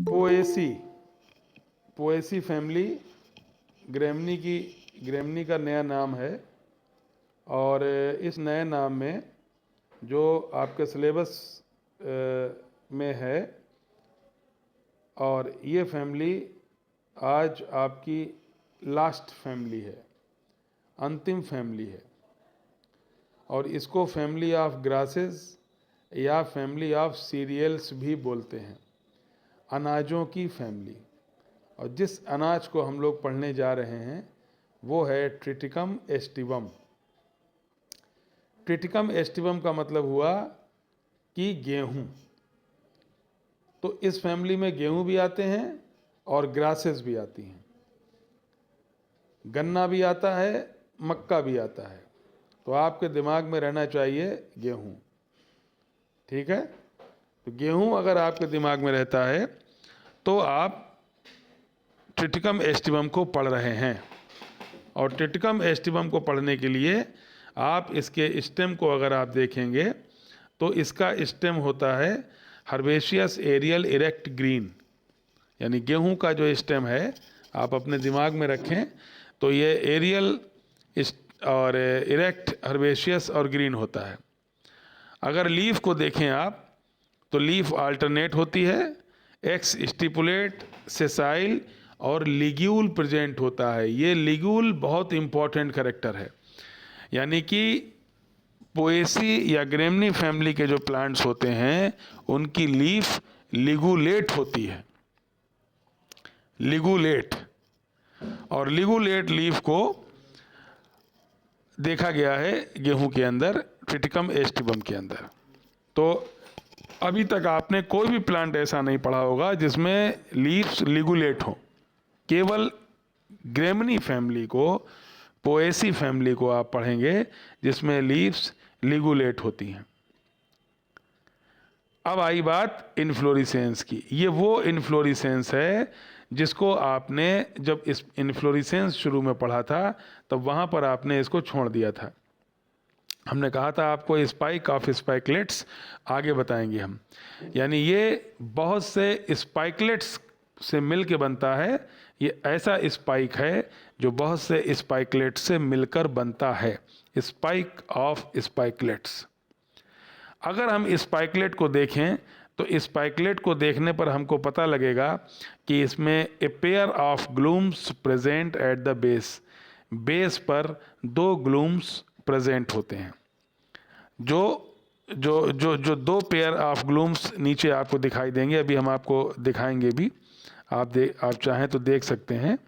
Poaceae Poaceae family ग्रेमनी का नया नाम है। और इस नए नाम में जो आपके सिलेबस में है, और ये फैमिली आज आपकी लास्ट फैमिली है, अंतिम फैमिली है। और इसको फैमिली ऑफ ग्रासेस या फैमिली ऑफ सीरियल्स भी बोलते हैं, अनाजों की फैमिली। और जिस अनाज को हम लोग पढ़ने जा रहे हैं वो है ट्रिटिकम एस्टिवम। ट्रिटिकम एस्टिवम का मतलब हुआ कि गेहूं। तो इस फैमिली में गेहूं भी आते हैं और ग्रासेस भी आती हैं, गन्ना भी आता है, मक्का भी आता है। तो आपके दिमाग में रहना चाहिए गेहूं, ठीक है। तो गेहूं अगर आपके दिमाग में रहता है तो आप ट्रिटिकम एस्टिवम को पढ़ रहे हैं। और ट्रिटिकम एस्टिवम को पढ़ने के लिए आप इसके स्टेम को अगर आप देखेंगे तो इसका स्टेम होता है हर्बेशियस एरियल इरेक्ट ग्रीन। यानी गेहूं का जो स्टेम है आप अपने दिमाग में रखें तो ये एरियल और इरेक्ट, हर्बेशियस और ग्रीन होता है। अगर लीफ को देखें आप तो लीफ अल्टरनेट होती है, एक्स स्टिपुलेट, सेसाइल और लिग्यूल प्रेजेंट होता है। ये लिग्यूल बहुत इंपॉर्टेंट कैरेक्टर है। यानी कि पोएसी या ग्रेमनी फैमिली के जो प्लांट्स होते हैं उनकी लीफ लिगुलेट होती है, लिगुलेट। और लिगुलेट लीफ को देखा गया है गेहूं के अंदर, ट्रिटिकम एस्टिवम के अंदर। तो अभी तक आपने कोई भी प्लांट ऐसा नहीं पढ़ा होगा जिसमें लीव्स लिगुलेट हो। केवल ग्रेमनी फैमिली को, पोएसी फैमिली को आप पढ़ेंगे जिसमें लीव्स लिगुलेट होती हैं। अब आई बात इन्फ्लोरिसेंस की। ये वो इन्फ्लोरिसेंस है जिसको आपने जब इस इन्फ्लोरिसेंस शुरू में पढ़ा था तब वहाँ पर आपने इसको छोड़ दिया था। हमने कहा था आपको स्पाइक ऑफ स्पाइकलेट्स आगे बताएंगे हम। यानी ये बहुत से स्पाइकलेट्स से मिल के बनता है। ये ऐसा स्पाइक है जो बहुत से स्पाइकलेट्स से मिलकर बनता है, स्पाइक ऑफ स्पाइकलेट्स। अगर हम स्पाइकलेट को देखें तो स्पाइकलेट को देखने पर हमको पता लगेगा कि इसमें a pair of glumes present at the base. Base पर 2 ग्लूम्स प्रेजेंट होते हैं। जो जो जो जो 2 पेयर ऑफ ग्लूम्स नीचे आपको दिखाई देंगे, अभी हम आपको दिखाएंगे भी, आप चाहें तो देख सकते हैं।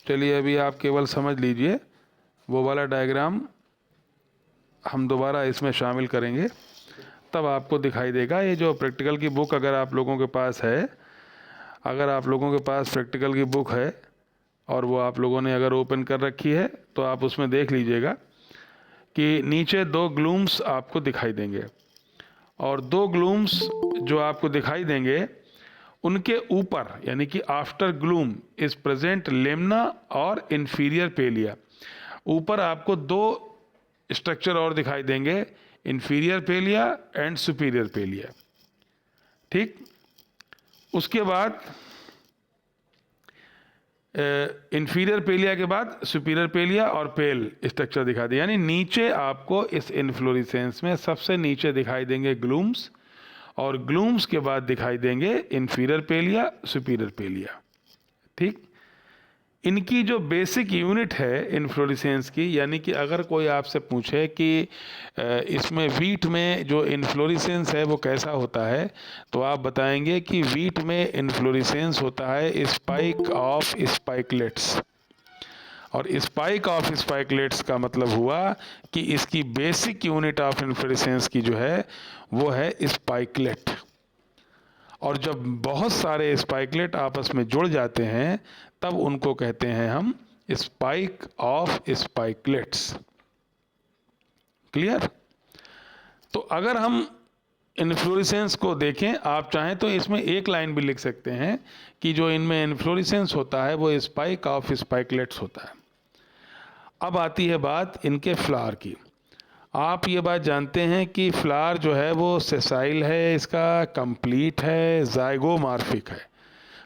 चलिए अभी आप केवल समझ लीजिए, वो वाला डायग्राम हम दोबारा इसमें शामिल करेंगे तब आपको दिखाई देगा। ये जो प्रैक्टिकल की बुक अगर आप लोगों के पास है, अगर आप लोगों के पास प्रैक्टिकल की बुक है और वो आप लोगों ने अगर ओपन कर रखी है तो आप उसमें देख लीजिएगा कि नीचे 2 ग्लूम्स आपको दिखाई देंगे। और 2 ग्लूम्स जो आपको दिखाई देंगे उनके ऊपर, यानी कि after gloom is present Lemna और इंफीरियर पेलिया। ऊपर आपको 2 स्ट्रक्चर और दिखाई देंगे, इंफीरियर पेलिया एंड सुपीरियर पेलिया, ठीक। उसके बाद इंफीरियर पेलिया के बाद सुपीरियर पेलिया और पेल स्ट्रक्चर दिखा दे। यानी नीचे आपको इस इन्फ्लोरेसेंस में सबसे नीचे दिखाई देंगे ग्लूम्स, और ग्लूम्स के बाद दिखाई देंगे इंफीरियर पेलिया, सुपीरियर पेलिया, ठीक। इनकी जो बेसिक यूनिट है इन्फ्लोरेसेंस की, यानी कि अगर कोई आपसे पूछे कि इसमें वीट में जो इन्फ्लोरेसेंस है वो कैसा होता है, तो आप बताएंगे कि वीट में इन्फ्लोरेसेंस होता है स्पाइक ऑफ स्पाइकलेट्स। और स्पाइक ऑफ स्पाइकलेट्स का मतलब हुआ कि इसकी बेसिक यूनिट ऑफ इन्फ्लोरेसेंस की जो है वो है स्पाइकलेट। और जब बहुत सारे स्पाइकलेट आपस में जुड़ जाते हैं तब उनको कहते हैं हम स्पाइक ऑफ स्पाइकलेट्स। क्लियर? तो अगर हम इन्फ्लोरेसेंस को देखें, आप चाहें तो इसमें एक लाइन भी लिख सकते हैं कि जो इनमें इन्फ्लोरेसेंस होता है वो स्पाइक ऑफ स्पाइकलेट्स होता है। अब आती है बात इनके फ्लावर की। आप ये बात जानते हैं कि फ्लावर जो है वो सेसाइल है, इसका कंप्लीट है, जाइगोमॉर्फिक है,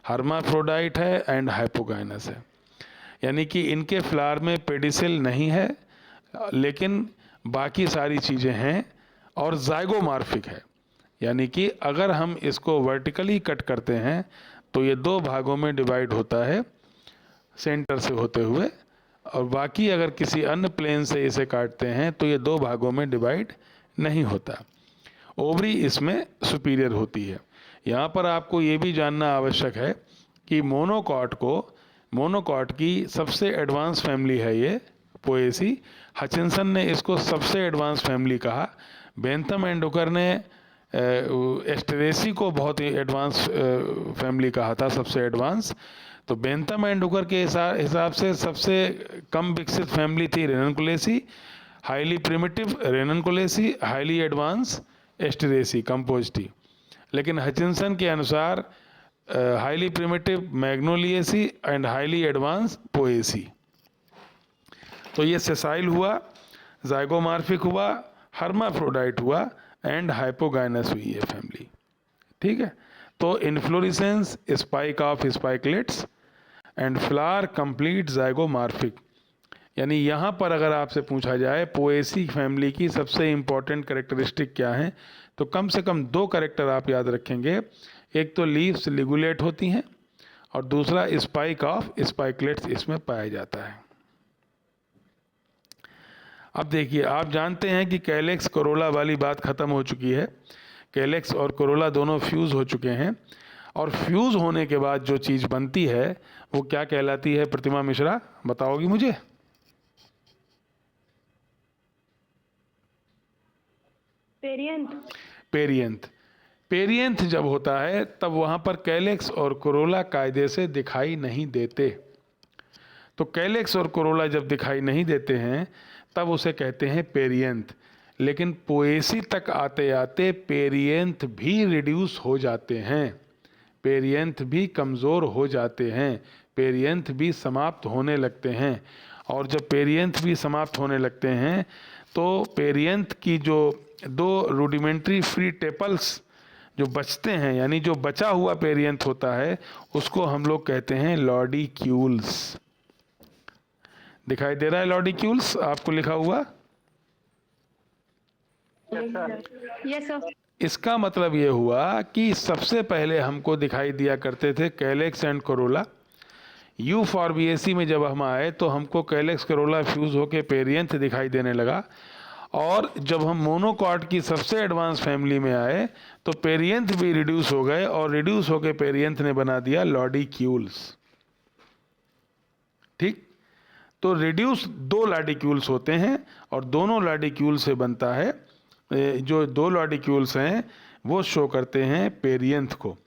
हर्माफ्रोडाइट है एंड हाइपोगाइनस है। यानी कि इनके फ्लावर में पेडिसिल नहीं है लेकिन बाकी सारी चीज़ें हैं, और जाइगोमॉर्फिक है। यानी कि अगर हम इसको वर्टिकली कट करते हैं तो ये दो भागों में डिवाइड होता है सेंटर से होते हुए, और बाकी अगर किसी अन्य प्लेन से इसे काटते हैं तो ये दो भागों में डिवाइड नहीं होता। ओवरी इसमें सुपीरियर होती है। यहाँ पर आपको ये भी जानना आवश्यक है कि मोनोकॉट की सबसे एडवांस फैमिली है ये पोएसी। हचिंसन ने इसको सबसे एडवांस फैमिली कहा। बेंथम एंड हुकर ने एस्टेरेसी को बहुत ही एडवांस फैमिली कहा था, सबसे एडवांस। तो बेंथम एंड हुकर के हिसाब से सबसे कम विकसित फैमिली थी Ranunculaceae, highly primitive Ranunculaceae, highly advance Asteraceae Compositae. लेकिन हचिंसन के अनुसार highly primitive Magnoliaceae and highly advance Poaceae. तो ये सेसाइल हुआ, जाइगोमॉर्फिक हुआ, हर्माफ्रोडाइट हुआ एंड हाइपोगाइनस हुई है फैमिली। ठीक है? तो inflorescence spike of spikelets and flower complete zygomorphic. यानी यहाँ पर अगर आपसे पूछा जाए पोएसी फैमिली की सबसे इम्पॉर्टेंट कैरेक्टरिस्टिक क्या हैं, तो कम से कम दो कैरेक्टर आप याद रखेंगे। एक तो लीव्स लिगुलेट होती हैं और दूसरा स्पाइक ऑफ स्पाइकलेट्स इसमें पाया जाता है। अब देखिए, आप जानते हैं कि कैलेक्स कोरोला वाली बात ख़त्म हो चुकी है। कैलेक्स और कोरोला दोनों फ्यूज़ हो चुके हैं, और फ्यूज़ होने के बाद जो चीज़ बनती है वो क्या कहलाती है? प्रतिमा मिश्रा बताओगी मुझे? पेरियंथ। पेरियंथ जब होता है तब वहाँ पर कैलेक्स और कोरोला कायदे से दिखाई नहीं देते। तो कैलेक्स और कोरोला जब दिखाई नहीं देते हैं तब उसे कहते हैं पेरियंथ। लेकिन पोएसी तक आते आते पेरियंथ भी रिड्यूस हो जाते हैं, पेरियंथ भी कमज़ोर हो जाते हैं, पेरियंथ भी समाप्त होने लगते हैं। और जब पेरियंथ भी समाप्त होने लगते हैं तो पेरियंथ की जो दो रूडिमेंट्री फ्री टेपल्स जो बचते हैं, यानी जो बचा हुआ पेरियंथ होता है, उसको हम लोग कहते हैं लॉडिक्यूल्स। दिखाई दे रहा है लॉडिक्यूल्स आपको लिखा हुआ? Yes sir. इसका मतलब ये हुआ कि सबसे पहले हमको दिखाई दिया करते थे कैलेक्स एंड कोरोला। यू फॉर्बिएसी में जब हम आए तो हमको कैलेक्स कोरोला फ्यूज होके पेरियंथ दिखाई देने लगा, और जब हम मोनोकॉट की सबसे एडवांस फैमिली में आए तो पेरियंथ भी रिड्यूस हो गए, और रिड्यूस होके पेरियंथ ने बना दिया लॉडिक्यूल्स। ठीक? तो रिड्यूस दो लॉडिक्यूल्स होते हैं, और दोनों लॉडिक्यूल से बनता है, जो दो लॉडिक्यूल्स हैं वो शो करते हैं पेरियंथ को।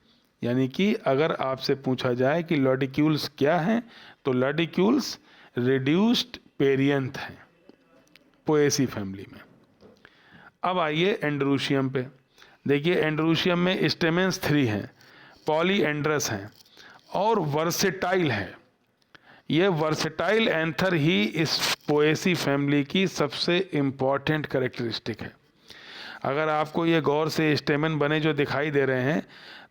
यानी कि अगर आपसे पूछा जाए कि लॉडिक्यूल्स क्या हैं, तो लॉडिक्यूल्स रिड्यूस्ड पेरियंथ हैं पोएसी फैमिली में। अब आइए एंड्रूशियम पे। देखिए, एंड्रूशियम में स्टेमेंस 3 हैं, पॉलीएंड्रस हैं और वर्सेटाइल है। ये वर्सेटाइल एंथर ही इस पोएसी फैमिली की सबसे इम्पॉर्टेंट कैरेक्टरिस्टिक है। अगर आपको ये गौर से स्टेमन बने जो दिखाई दे रहे हैं,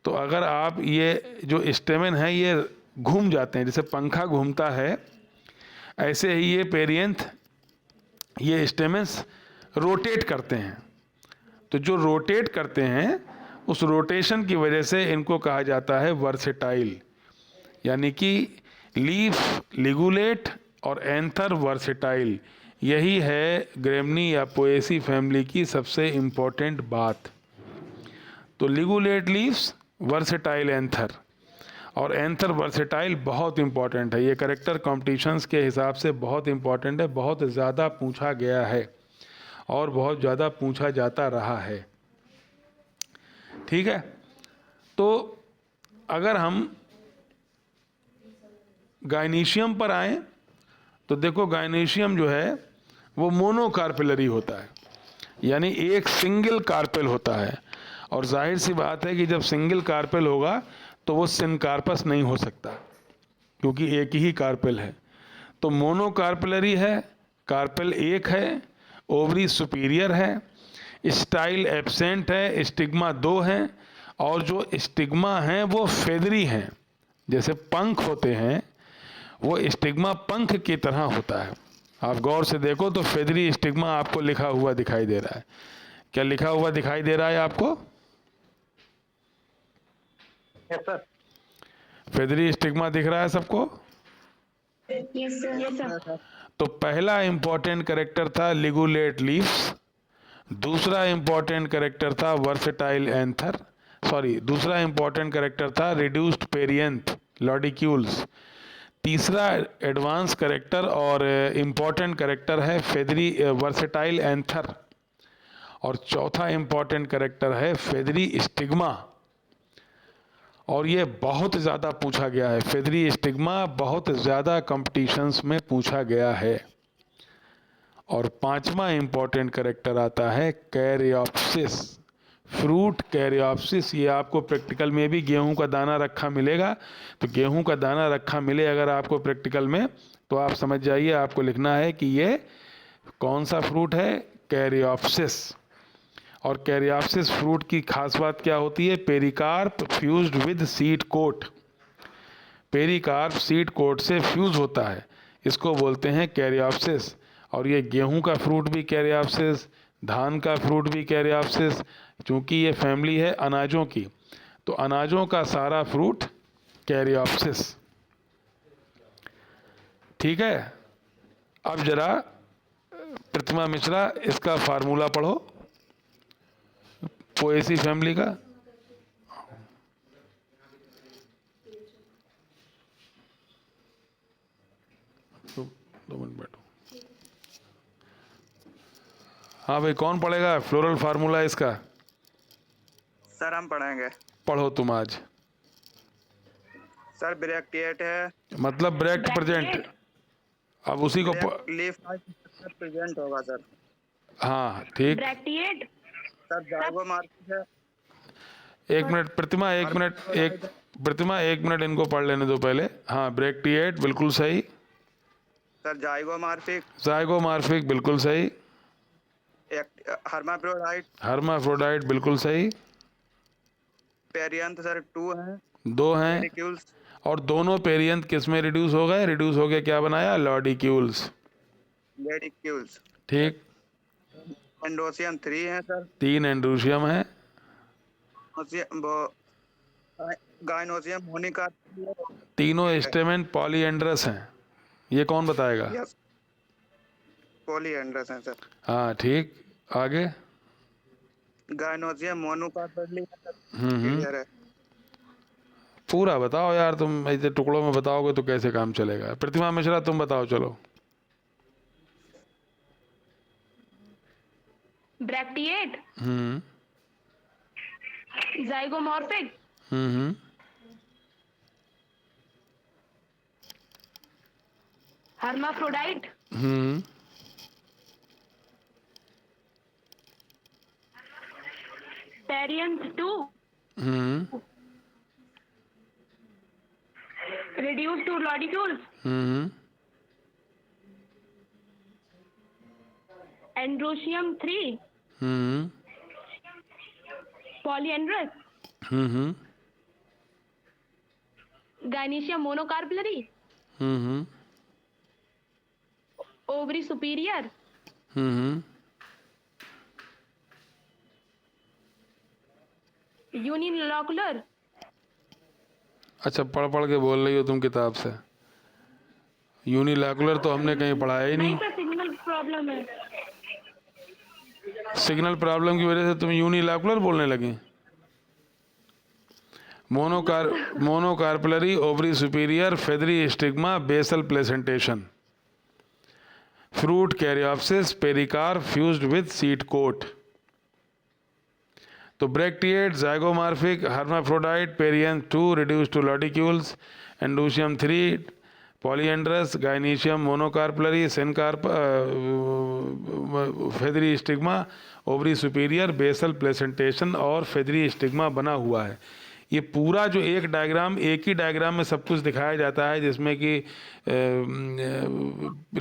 तो अगर आप ये जो स्टेमन है ये घूम जाते हैं, जैसे पंखा घूमता है, ऐसे ही ये पेरियंथ, ये स्टेमन्स रोटेट करते हैं। तो जो रोटेट करते हैं उस रोटेशन की वजह से इनको कहा जाता है वर्सेटाइल। यानी कि लीफ लिगुलेट और एंथर वर्सेटाइल, यही है ग्रेमनी या पोएसी फैमिली की सबसे इम्पोर्टेंट बात। तो लिगुलेट लीव्स, वर्सेटाइल एंथर, और एंथर वर्सेटाइल बहुत इंपॉर्टेंट है। ये करेक्टर कॉम्पिटिशन्स के हिसाब से बहुत इंपॉर्टेंट है, बहुत ज़्यादा पूछा गया है और बहुत ज़्यादा पूछा जाता रहा है। ठीक है, तो अगर हम गायनीशियम पर आएँ तो देखो गायनीशियम जो है वो मोनोकार्पेलरी होता है, यानी एक सिंगल कार्पेल होता है। और जाहिर सी बात है कि जब सिंगल कार्पेल होगा तो वो सिनकार्पस नहीं हो सकता, क्योंकि एक ही कार्पेल है। तो मोनोकार्पेलरी है, कार्पेल एक है, ओवरी सुपीरियर है, स्टाइल एब्सेंट है, स्टिग्मा 2 हैं, और जो स्टिग्मा हैं वो फेदरी हैं। जैसे पंख होते हैं वो स्टिग्मा पंख की तरह होता है। आप गौर से देखो तो फेदरी स्टिग्मा आपको लिखा हुआ दिखाई दे रहा है। क्या लिखा हुआ दिखाई दे रहा है आपको? Yes sir. फेदरी स्टिग्मा दिख रहा है सबको? Yes sir. तो पहला इंपॉर्टेंट कैरेक्टर था लिगुलेट लीव्स, दूसरा इंपॉर्टेंट कैरेक्टर था वर्सेटाइल एंथर, दूसरा इंपॉर्टेंट कैरेक्टर था रिड्यूस्ड पेरियंथ लॉडिक्यूल्स, तीसरा एडवांस कैरेक्टर और इंपॉर्टेंट कैरेक्टर है फेदरी वर्सेटाइल एंथर, और चौथा इंपॉर्टेंट कैरेक्टर है फेदरी स्टिग्मा। और ये बहुत ज़्यादा पूछा गया है, फेदरी स्टिग्मा बहुत ज़्यादा कंपटीशंस में पूछा गया है। और पांचवा इंपॉर्टेंट कैरेक्टर आता है कैरियोप्सिस, फ्रूट कैरियोप्सिस। ये आपको प्रैक्टिकल में भी गेहूं का दाना रखा मिलेगा, तो गेहूं का दाना रखा मिले अगर आपको प्रैक्टिकल में, तो आप समझ जाइए आपको लिखना है कि ये कौन सा फ्रूट है, कैरियोप्सिस। और कैरियोप्सिस फ्रूट की खास बात क्या होती है? Pericarp fused with seed coat, pericarp seed coat से फ्यूज होता है, इसको बोलते हैं कैरियोप्सिस। और ये गेहूं का फ्रूट भी कैरियोप्सिस, धान का फ्रूट भी कैरियोप्सिस, क्योंकि ये फैमिली है अनाजों की, तो अनाजों का सारा फ्रूट कैरियोप्सिस। ठीक है, अब जरा प्रतिमा मिश्रा इसका फार्मूला पढ़ो, पोएसी फैमिली का। दो मिनट बैठो। हाँ भाई, कौन पढ़ेगा फ्लोरल फार्मूला इसका? सर हम पढ़ेंगे। पढ़ो तुम आज। सर ब्रैक्टिएट है, मतलब ब्रैक्ट प्रेजेंट, अब उसी को लीफ प्रेजेंट होगा सर। हाँ ठीक। ब्रैक्टिएट सर जाइगोमार्फिक है। एक मिनट प्रतिमा, एक मिनट इनको पढ़ लेने दो पहले। हाँ, ब्रैक्टिएट बिल्कुल सही। सर जाइगोमार्फिक, जाइगोमार्फिक बिल्कुल सही। हर्माफ्रोडाइट, हर्माफ्रोडाइट बिल्कुल सही। पेरियंथ सर 2 हैं, 2 हैं, पेडिक्यूल्स, और दोनों पेरियंथ किस में रिड्यूस हो गए? रिड्यूस हो गए क्या बनाया? लॉडिक्यूल्स। लेडिक्यूल्स। ठीक। एंडोसियम 3 हैं सर, 3 एंड्रूशियम है। गाइनोसियम मोनिका। तीनों स्टेमेन पॉलीएंड्रस हैं, ये कौन बताएगा? यस, पॉलीएंड्रस हैं सर। हाँ ठीक, आगे। गाइनोसियम मोनोकार्पेली है। पूरा बताओ यार, तुम ऐसे टुकड़ों में बताओगे तो कैसे काम चलेगा? प्रतिमा मिश्रा तुम बताओ, चलो। Bracteate, hmm zygomorphic, hmm hermaphrodite, hmm perianth 2, hmm reduced to lodicules, hmm androcium 3, hmm polyandrous, hmm gynoecium monocarpellary, hmm ovary superior, hmm unilocular, अच्छा, पढ़ पढ़ के बोल रही हो तुम किताब से। यूनिलैकुलर तो हमने कहीं पढ़ाया ही नहीं। नहीं सर सिग्नल प्रॉब्लम है। सिग्नल प्रॉब्लम की वजह से तुम यूनिलैकुलर बोलने लगे। Monocarpellary, ovary superior, feathery stigma, basal placentation, fruit caryopsis, pericarp fused with seed coat. तो bracteate, zygomorphic, hermaphrodite, perianth 2 reduce to lodicules, androecium 3 polyandrous, gynoecium monocarpellary, syncarp, feathery stigma, ovary superior, basal placentation और feathery stigma बना हुआ है। ये पूरा जो एक diagram, एक ही डायग्राम में सब कुछ दिखाया जाता है, जिसमें कि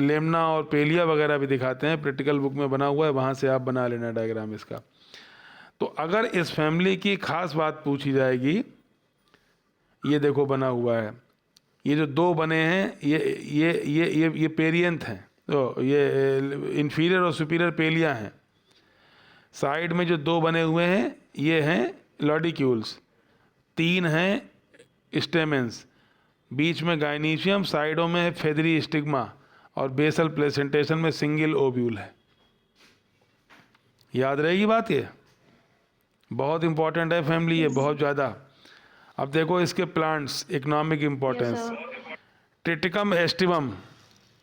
लेमना और पेलिया वगैरह भी दिखाते हैं, प्रैक्टिकल बुक में बना हुआ है, वहाँ से आप बना लेना डायग्राम इसका। तो अगर इस फैमिली की खास बात पूछी जाएगी, ये देखो बना हुआ है, ये जो दो बने हैं ये पेरियंथ हैं, तो ये इन्फीरियर और सुपीरियर पेलिया हैं। साइड में जो दो बने हुए हैं ये हैं लॉडिक्यूल्स, 3 हैं स्टेमेंस, बीच में गाइनीशियम, साइडों में है फेदरी स्टिग्मा और बेसल प्लेसेंटेशन में सिंगल ओव्यूल है। याद रहेगी बात, ये बहुत इंपॉर्टेंट है फैमिली, ये बहुत ज़्यादा। अब देखो इसके plants, economic importance, Triticum aestivum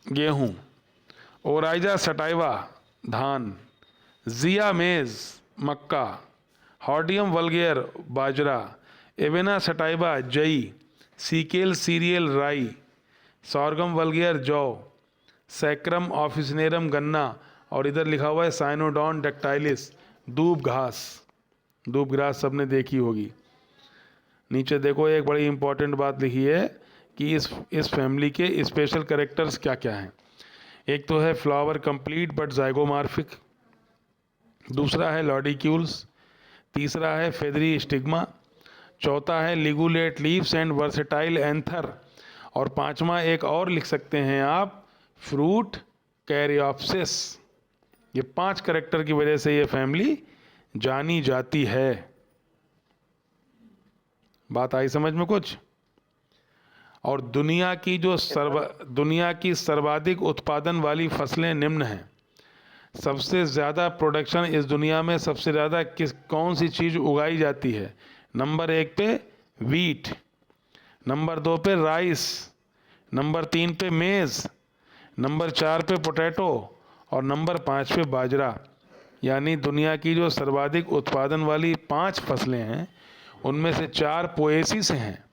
गेहूँ, ओराइजा सटाइवा धान, जिया मेज मक्का, हॉर्डियम वल्गेयर बाजरा, एवेना सटाइवा जई, सीकेल सीरियल राई, सॉर्गम वल्गेयर जौ, सैक्रम ऑफिसनेरम गन्ना, और इधर लिखा हुआ है साइनोडॉन डक्टाइलिस दूब घास। दूब घास सबने देखी होगी। नीचे देखो एक बड़ी इंपॉर्टेंट बात लिखी है कि इस फैमिली के स्पेशल कैरेक्टर्स क्या क्या हैं। एक तो है फ्लावर कंप्लीट बट ज़ाइगोमॉर्फिक, दूसरा है लॉडिक्यूल्स, तीसरा है फेदरी स्टिग्मा, चौथा है ligulate leaves and versatile anther, और पांचवा एक और लिख सकते हैं आप, फ्रूट कैरियोप्सिस। ये 5 कैरेक्टर की वजह से ये फैमिली जानी जाती है। बात आई समझ में कुछ? और दुनिया की सर्वाधिक उत्पादन वाली फसलें निम्न हैं। सबसे ज़्यादा प्रोडक्शन इस दुनिया में सबसे ज़्यादा कौन सी चीज़ उगाई जाती है? नंबर 1 पे वीट, नंबर 2 पे राइस, नंबर 3 पे मेज़, नंबर 4 पे पोटैटो और नंबर 5 पे बाजरा। यानी दुनिया की जो सर्वाधिक उत्पादन वाली 5 फसलें हैं उनमें से 4 पोएसी से हैं,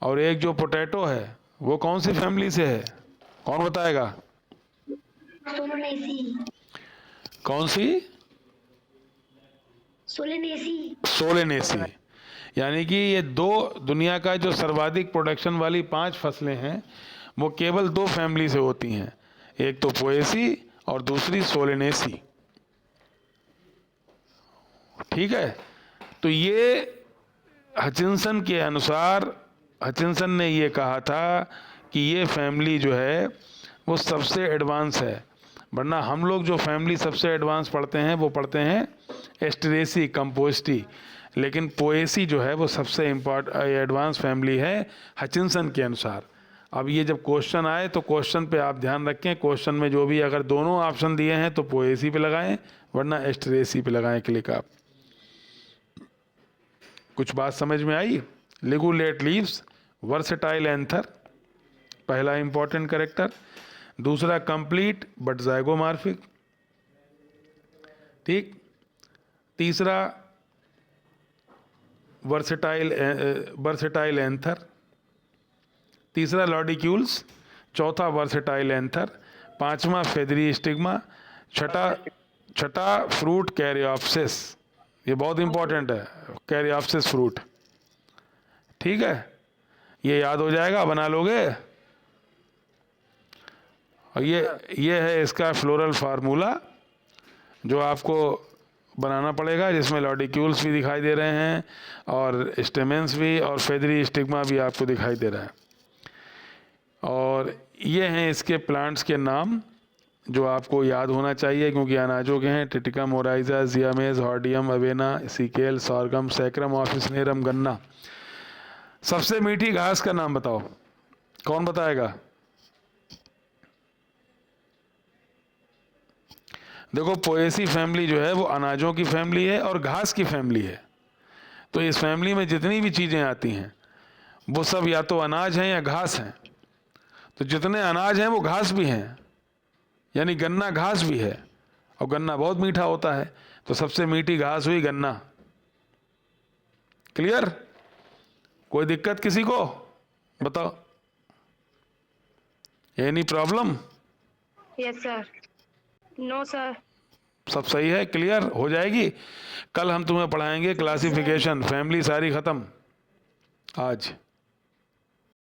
और एक जो पोटैटो है वो कौन सी फैमिली से है? कौन बताएगा? कौन सी? सोलेनेसी। यानी कि ये दुनिया का जो सर्वाधिक प्रोडक्शन वाली 5 फसलें हैं वो केवल 2 फैमिली से होती हैं, एक तो पोएसी और दूसरी सोलेनेसी। ठीक है, तो ये हचिंसन के अनुसार, हचिंसन ने ये कहा था कि ये फैमिली जो है वो सबसे एडवांस है। वरना हम लोग जो फैमिली सबसे एडवांस पढ़ते हैं वो पढ़ते हैं एस्टेरेसी, कंपोस्टी, लेकिन पोएसी जो है वो सबसे एडवांस फैमिली है हचिंसन के अनुसार। अब ये जब क्वेश्चन आए तो क्वेश्चन पे आप ध्यान रखें, क्वेश्चन में जो भी अगर दोनों ऑप्शन दिए हैं तो पोएसी पे लगाएं, वरना एस्टेरेसी पे लगाएं क्लिक आप। कुछ बात समझ में आई? लिगुलेट लीव्स, वर्सेटाइल एंथर पहला इंपॉर्टेंट कैरेक्टर, दूसरा कंप्लीट बट ज़ाइगोमॉर्फिक, ठीक, तीसरा वर्सेटाइल एंथर, तीसरा लॉडिक्यूल्स, चौथा वर्सेटाइल एंथर, पांचवा फेदरी स्टिग्मा, छठा फ्रूट कैरियोप्सिस। ये बहुत इंपॉर्टेंट है, कैरियोप्सिस फ्रूट। ठीक है, ये याद हो जाएगा, बना लोगे। और ये है इसका फ्लोरल फार्मूला जो आपको बनाना पड़ेगा, जिसमें लॉडिक्यूल्स भी दिखाई दे रहे हैं और स्टेमेंस भी और फेदरी स्टिग्मा भी आपको दिखाई दे रहा है। और ये हैं इसके प्लांट्स के नाम जो आपको याद होना चाहिए, क्योंकि अनाजों के हैं। Triticum Oryza, जियामेज, हॉर्डियम, Avena, सीकेल, sorghum, sacrum ऑफिसनेरम गन्ना। सबसे मीठी घास का नाम बताओ, कौन बताएगा? देखो पोएसी फैमिली जो है वो अनाजों की फैमिली है और घास की फैमिली है। तो इस फैमिली में जितनी भी चीज़ें आती हैं वो सब या तो अनाज हैं या घास हैं। तो जितने अनाज हैं वो घास भी हैं, यानी गन्ना घास भी है, और गन्ना बहुत मीठा होता है, तो सबसे मीठी घास हुई गन्ना। क्लियर? कोई दिक्कत किसी को? बताओ, any problem? Yes sir. No sir. सब सही है, क्लियर हो जाएगी। कल हम तुम्हें पढ़ाएंगे क्लासिफिकेशन, फैमिली सारी खत्म आज।